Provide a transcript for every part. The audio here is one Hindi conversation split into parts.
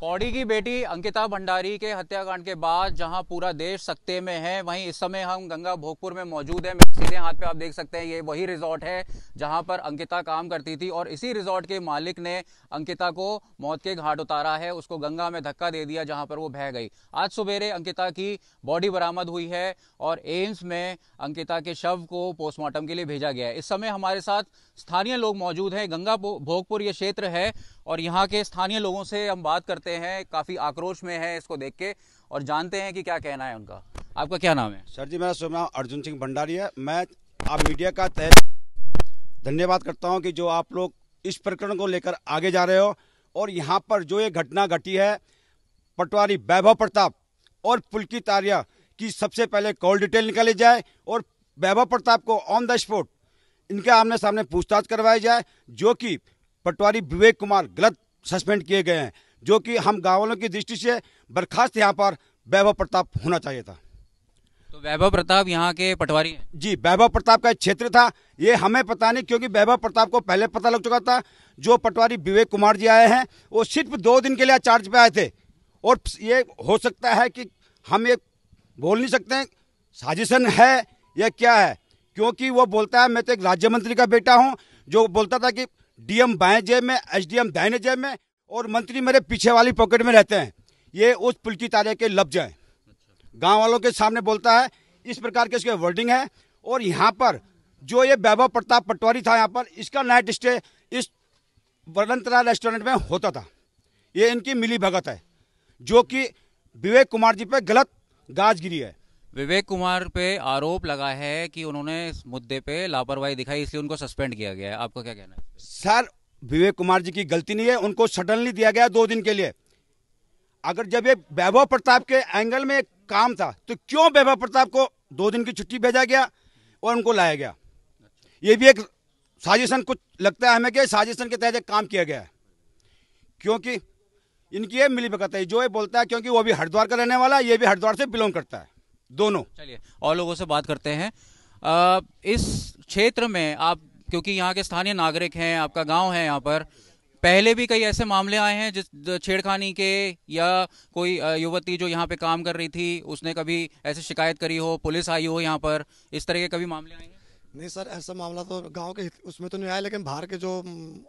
पौड़ी की बेटी अंकिता भंडारी के हत्याकांड के बाद जहां पूरा देश सख्ते में है, वहीं इस समय हम गंगा भोगपुर में मौजूद हैं। मेरे सीधे हाथ पे आप देख सकते हैं, ये वही रिजॉर्ट है जहां पर अंकिता काम करती थी और इसी रिजॉर्ट के मालिक ने अंकिता को मौत के घाट उतारा है, उसको गंगा में धक्का दे दिया जहां पर वो बह गई। आज सवेरे अंकिता की बॉडी बरामद हुई है और एम्स में अंकिता के शव को पोस्टमार्टम के लिए भेजा गया है। इस समय हमारे साथ स्थानीय लोग मौजूद हैं। गंगा भोगपुर ये क्षेत्र है और यहाँ के स्थानीय लोगों से हम बात करते हैं। काफी आक्रोश में है इसको देख के और जानते हैं कि क्या कहना है उनका। आपका क्या नाम है? सर जी, मेरा शुभ नाम अर्जुन सिंह भंडारी है। मैं आप मीडिया का धन्यवाद करता हूं कि जो आप लोग इस प्रकरण को लेकर आगे जा रहे हो। और यहाँ पर जो ये घटना घटी है, पटवारी वैभव प्रताप और पुलकित आर्या की सबसे पहले कॉल डिटेल निकाली जाए और वैभव प्रताप को ऑन द स्पॉट इनके आमने सामने पूछताछ करवाई जाए। जो कि पटवारी विवेक कुमार गलत सस्पेंड किए गए हैं, जो कि हम गाँव वालों की दृष्टि से बर्खास्त यहाँ पर वैभव प्रताप होना चाहिए था। तो वैभव प्रताप यहाँ के पटवारी हैं? जी, वैभव प्रताप का क्षेत्र था ये, हमें पता नहीं, क्योंकि वैभव प्रताप को पहले पता लग चुका था। जो पटवारी विवेक कुमार जी आए हैं वो सिर्फ 2 दिन के लिए चार्ज पे आए थे और ये हो सकता है कि हम ये बोल नहीं सकते साजिशन है या क्या है, क्योंकि वो बोलता है मैं तो एक राज्य मंत्री का बेटा हूं, जो बोलता था कि डीएम बाएं जेब में, एसडीएम दाहिने जेब में और मंत्री मेरे पीछे वाली पॉकेट में रहते हैं। ये उस पुलकित आर्या के लफ्ज हैं। गांव वालों के सामने बोलता है, इस प्रकार के इसके वर्डिंग है। और यहाँ पर जो ये वैभव प्रताप पटवारी था, यहाँ पर इसका नाइट स्टे इस वरंतरा रेस्टोरेंट में होता था। ये इनकी मिली भगत है, जो कि विवेक कुमार जी पे गलत गाज गिरी है। विवेक कुमार पे आरोप लगा है कि उन्होंने इस मुद्दे पे लापरवाही दिखाई, इसलिए उनको सस्पेंड किया गया है। आपका क्या कहना है? सर, विवेक कुमार जी की गलती नहीं है, उनको सडनली दिया गया 2 दिन के लिए। अगर जब ये वैभव प्रताप के एंगल में काम था तो क्यों वैभव प्रताप को 2 दिन की छुट्टी भेजा गया और उनको लाया गया? ये भी एक साजिशन, कुछ लगता है हमें कि साजिशन के तहत काम किया गया है, क्योंकि इनकी ये मिली भगत है। जो ये बोलता है, क्योंकि वो भी हरिद्वार का रहने वाला है, ये भी हरिद्वार से बिलोंग करता है, दोनों। चलिए और लोगों से बात करते हैं। इस क्षेत्र में आप, क्योंकि यहाँ के स्थानीय नागरिक हैं, आपका गांव है, यहाँ पर पहले भी कई ऐसे मामले आए हैं जिस छेड़खानी के, या कोई युवती जो यहाँ पे काम कर रही थी उसने कभी ऐसे शिकायत करी हो, पुलिस आई हो यहाँ पर, इस तरह के कभी मामले आए हैं? नहीं सर, ऐसा मामला तो गांव के उसमें तो नहीं आया, लेकिन बाहर के जो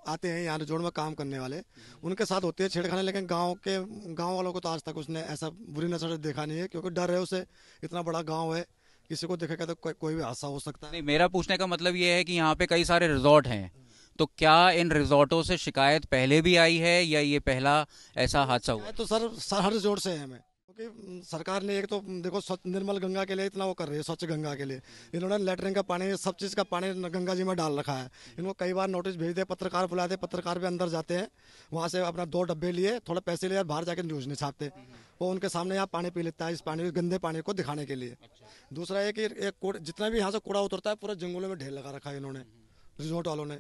आते हैं यहाँ रिजोर्ट में काम करने वाले, उनके साथ होती है छेड़खानी। लेकिन गांव वालों को तो आज तक उसने ऐसा बुरी नजर देखा नहीं है, क्योंकि डर है उसे। इतना बड़ा गांव है, किसी को देखेगा तो कोई भी हादसा हो सकता है। नहीं, मेरा पूछने का मतलब ये है कि यहाँ पे कई सारे रिजॉर्ट हैं, तो क्या इन रिजॉर्टों से शिकायत पहले भी आई है या ये पहला ऐसा हादसा हुआ? तो सर हर रिजोर्ट से है हमें, क्योंकि सरकार ने एक तो देखो निर्मल गंगा के लिए इतना वो कर रही है, स्वच्छ गंगा के लिए इन्होंने लैटरिन का पानी, सब चीज़ का पानी गंगा जी में डाल रखा है। इनको कई बार नोटिस भेज दे, पत्रकार बुलाते, पत्रकार भी अंदर जाते हैं, वहाँ से अपना 2 डब्बे लिए, थोड़ा पैसे लिए, बाहर जाकर न्यूज़ नहीं छापते। वो उनके सामने यहाँ पानी पी लेता है, इस पानी, गंदे पानी को दिखाने के लिए। दूसरा है कि जितना भी यहाँ से कूड़ा उतरता है पूरा जंगलों में ढेर लगा रखा है इन्होंने, रिजोर्ट वालों ने।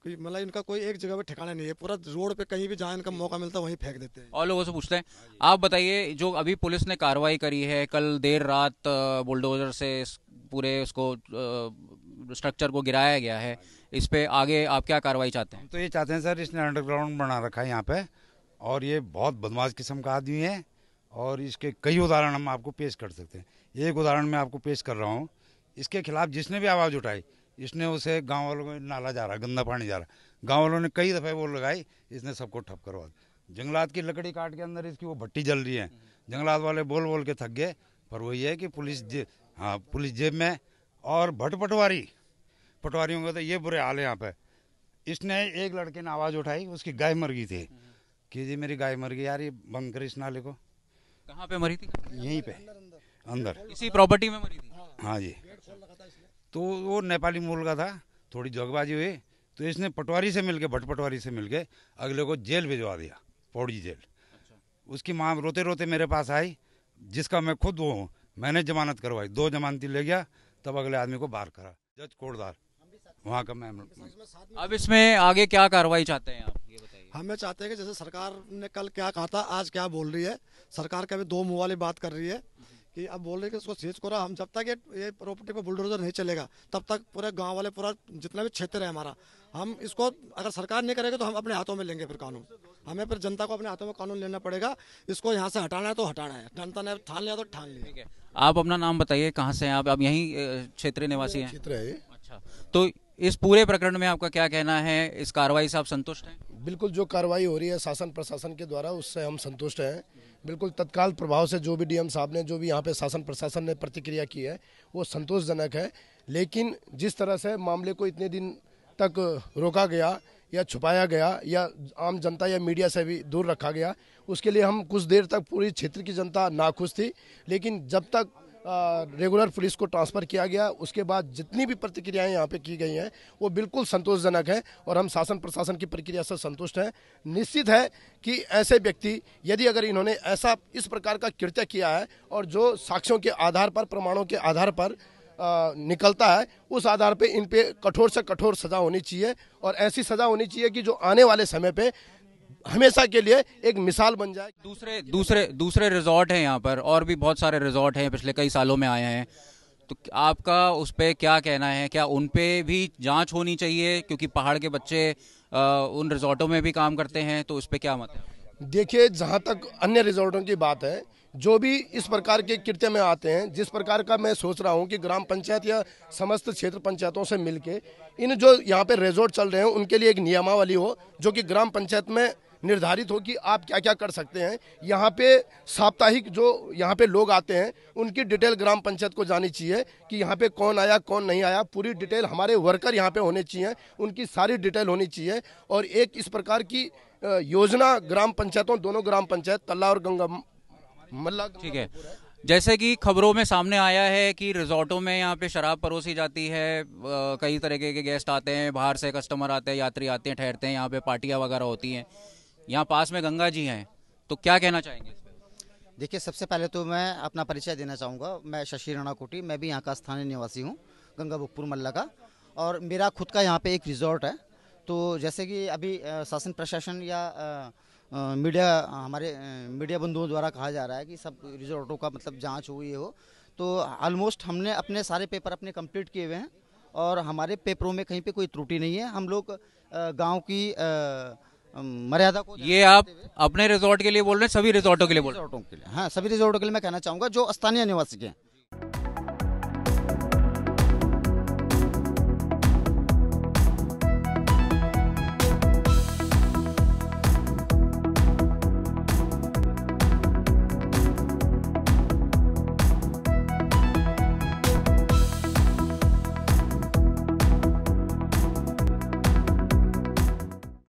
मतलब इनका कोई एक जगह पे ठिकाना नहीं है, पूरा रोड पे कहीं भी जहाँ इनका मौका मिलता है वहीं फेंक देते हैं। और लोगों से पूछते हैं। आप बताइए, जो अभी पुलिस ने कार्रवाई करी है, कल देर रात बुलडोजर से पूरे उसको स्ट्रक्चर को गिराया गया है, इस पे आगे आप क्या कार्रवाई चाहते हैं? हम तो ये चाहते हैं सर, इसने अंडरग्राउंड बना रखा है यहाँ पे और ये बहुत बदमाश किस्म का आदमी है और इसके कई उदाहरण हम आपको पेश कर सकते हैं। एक उदाहरण मैं आपको पेश कर रहा हूँ। इसके खिलाफ जिसने भी आवाज़ उठाई, इसने उसे गांव वालों को नाला जा रहा, गंदा पानी जा रहा, गांव वालों ने कई दफ़े वो लगाई, इसने सबको ठप करवा दिया। जंगलात की लकड़ी काट के अंदर इसकी वो भट्टी जल रही है, जंगलात वाले बोल बोल के थक गए। पर वही है कि पुलिस जेब में। और पटवारियों का तो ये बुरे हाल है यहाँ पे। इसने एक लड़के ने आवाज़ उठाई, उसकी गाय मर गई थी कि जी मेरी गाय मर गई यार, ये बंद कर इस नाले को। कहाँ पे मरी थी? यहीं पे अंदर, इसी प्रॉपर्टी में मरी थी? हाँ जी। तो वो नेपाली मूल का था, थोड़ी जोगबाजी हुई तो इसने पटवारी से मिलके, भट्ट पटवारी से मिलके अगले को जेल भिजवा दिया, पौड़ी जेल। उसकी माँ रोते रोते मेरे पास आई, जिसका मैं खुद वो हूँ, मैंने जमानत करवाई, 2 जमानती ले गया, तब अगले आदमी को बाहर करा, जज कोटदार वहाँ का। मैं अब इसमें आगे क्या कार्रवाई चाहते हैं आप, ये बताइए? हमें चाहते हैं कि जैसे सरकार ने कल क्या कहा था, आज क्या बोल रही है। सरकार का भी 2 मुंह वाली बात कर रही है कि अब बोल रहे हैं कि उसको सीज करो। हम जब तक ये प्रॉपर्टी पे बुलडोजर नहीं चलेगा तब तक पूरे गांव वाले, पूरा जितना भी क्षेत्र है हमारा, हम इसको अगर सरकार नहीं करेगा तो हम अपने हाथों में लेंगे फिर कानून। हमें फिर जनता को अपने हाथों में कानून लेना पड़ेगा। इसको यहाँ से हटाना है तो हटाना है, जनता ने ठान लिया तो ठान लिया। ठीक है, आप अपना नाम बताइए, कहाँ से हैं आप यहीं क्षेत्रीय निवासी हैं? क्षेत्र है। अच्छा, तो इस पूरे प्रकरण में आपका क्या कहना है? इस कार्रवाई से आप संतुष्ट हैं? बिल्कुल, जो कार्रवाई हो रही है शासन प्रशासन के द्वारा उससे हम संतुष्ट हैं। बिल्कुल तत्काल प्रभाव से जो भी डीएम साहब ने, जो भी यहाँ पे शासन प्रशासन ने प्रतिक्रिया की है वो संतोषजनक है। लेकिन जिस तरह से मामले को इतने दिन तक रोका गया या छुपाया गया या आम जनता या मीडिया से भी दूर रखा गया, उसके लिए हम कुछ देर तक पूरी क्षेत्र की जनता नाखुश थी। लेकिन जब तक रेगुलर पुलिस को ट्रांसफ़र किया गया, उसके बाद जितनी भी प्रतिक्रियाएं यहाँ पे की गई हैं वो बिल्कुल संतोषजनक है और हम शासन प्रशासन की प्रक्रिया से संतुष्ट हैं। निश्चित है कि ऐसे व्यक्ति यदि अगर इन्होंने ऐसा इस प्रकार का कृत्य किया है और जो साक्ष्यों के आधार पर, प्रमाणों के आधार पर निकलता है, उस आधार पे इन पे कठोर से कठोर सजा होनी चाहिए और ऐसी सजा होनी चाहिए कि जो आने वाले समय पे हमेशा के लिए एक मिसाल बन जाए। दूसरे रिजॉर्ट हैं यहाँ पर, और भी बहुत सारे रिजॉर्ट हैं, पिछले कई सालों में आए हैं, तो आपका उस पर क्या कहना है? क्या उन पे भी जांच होनी चाहिए? क्योंकि पहाड़ के बच्चे उन रिजॉर्टों में भी काम करते हैं, तो उस पर क्या मत है? देखिए, जहाँ तक अन्य रिजॉर्टों की बात है, जो भी इस प्रकार के कृत्य में आते हैं, जिस प्रकार का मैं सोच रहा हूँ कि ग्राम पंचायत या समस्त क्षेत्र पंचायतों से मिलके इन जो यहाँ पे रिजॉर्ट चल रहे हैं उनके लिए एक नियमावली हो जो कि ग्राम पंचायत में निर्धारित हो कि आप क्या क्या कर सकते हैं। यहाँ पे साप्ताहिक जो यहाँ पे लोग आते हैं उनकी डिटेल ग्राम पंचायत को जानी चाहिए कि यहाँ पे कौन आया कौन नहीं आया, पूरी डिटेल हमारे वर्कर यहाँ पे होने चाहिए, उनकी सारी डिटेल होनी चाहिए। और एक इस प्रकार की योजना ग्राम पंचायतों, दोनों ग्राम पंचायत तल्ला और गंगा मल्ला। ठीक है, जैसे कि खबरों में सामने आया है कि रिजॉर्टों में यहाँ पे शराब परोसी जाती है, कई तरीके के गेस्ट आते हैं, बाहर से कस्टमर आते हैं, यात्री आते हैं, ठहरते हैं, यहाँ पे पार्टियाँ वगैरह होती हैं, यहाँ पास में गंगा जी हैं, तो क्या कहना चाहेंगे? देखिए, सबसे पहले तो मैं अपना परिचय देना चाहूँगा। मैं शशि राणा कोटी, मैं भी यहाँ का स्थानीय निवासी हूँ, गंगा भोगपुर मल्ला का, और मेरा खुद का यहाँ पे एक रिजॉर्ट है। तो जैसे कि अभी शासन प्रशासन या मीडिया, हमारे मीडिया बंधुओं द्वारा कहा जा रहा है कि सब रिजॉर्टों का मतलब जांच हुई हो, तो ऑलमोस्ट हमने अपने सारे पेपर अपने कंप्लीट किए हुए हैं और हमारे पेपरों में कहीं पे कोई त्रुटि नहीं है। हम लोग गांव की मर्यादा को, ये आप अपने रिजॉर्ट के लिए बोल रहे हैं, सभी रिजॉर्टों के लिए बोल रहे हैं? रिजॉर्टों के लिए, हाँ, सभी रिजॉर्टों के लिए मैं कहना चाहूँगा जो स्थानीय निवासी हैं।